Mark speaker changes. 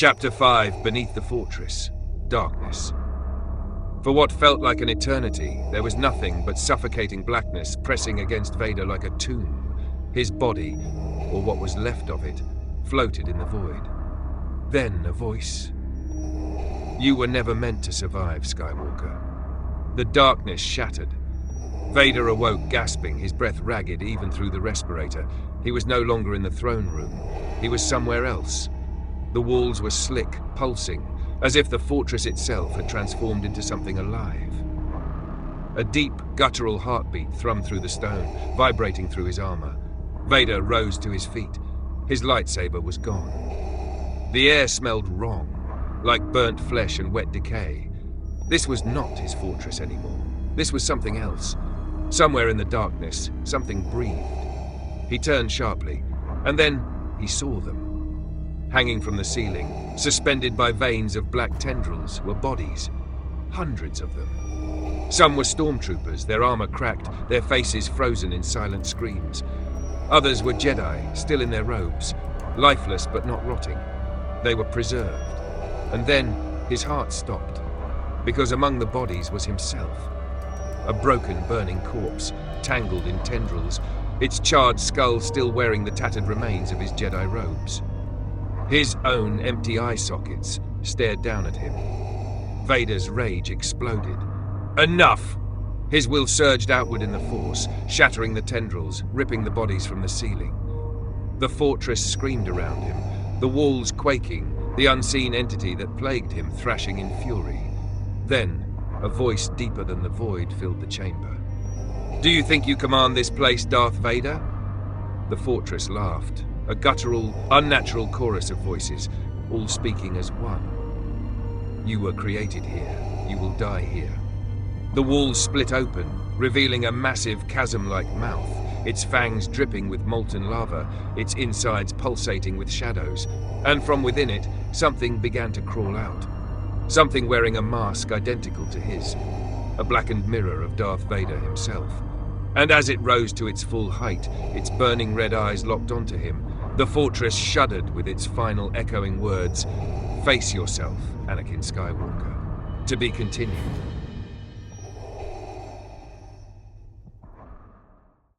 Speaker 1: Chapter 5, Beneath the Fortress. Darkness. For what felt like an eternity, there was nothing but suffocating blackness pressing against Vader like a tomb. His body, or what was left of it, floated in the void. Then a voice. You were never meant to survive, Skywalker. The darkness shattered. Vader awoke gasping, his breath ragged even through the respirator. He was no longer in the throne room. He was somewhere else. The walls were slick, pulsing, as if the fortress itself had transformed into something alive. A deep, guttural heartbeat thrummed through the stone, vibrating through his armor. Vader rose to his feet. His lightsaber was gone. The air smelled wrong, like burnt flesh and wet decay. This was not his fortress anymore. This was something else. Somewhere in the darkness, something breathed. He turned sharply, and then he saw them. Hanging from the ceiling, suspended by veins of black tendrils, were bodies. Hundreds of them. Some were Stormtroopers, their armor cracked, their faces frozen in silent screams. Others were Jedi, still in their robes, lifeless but not rotting. They were preserved. And then his heart stopped, because among the bodies was himself. A broken, burning corpse, tangled in tendrils, its charred skull still wearing the tattered remains of his Jedi robes. His own empty eye sockets stared down at him. Vader's rage exploded. Enough! His will surged outward in the Force, shattering the tendrils, ripping the bodies from the ceiling. The fortress screamed around him, the walls quaking, the unseen entity that plagued him thrashing in fury. Then, a voice deeper than the void filled the chamber. Do you think you command this place, Darth Vader? The fortress laughed. A guttural, unnatural chorus of voices, all speaking as one. You were created here. You will die here. The walls split open, revealing a massive chasm-like mouth, its fangs dripping with molten lava, its insides pulsating with shadows. And from within it, something began to crawl out. Something wearing a mask identical to his. A blackened mirror of Darth Vader himself. And as it rose to its full height, its burning red eyes locked onto him, the fortress shuddered with its final echoing words, "Face yourself, Anakin Skywalker." To be continued.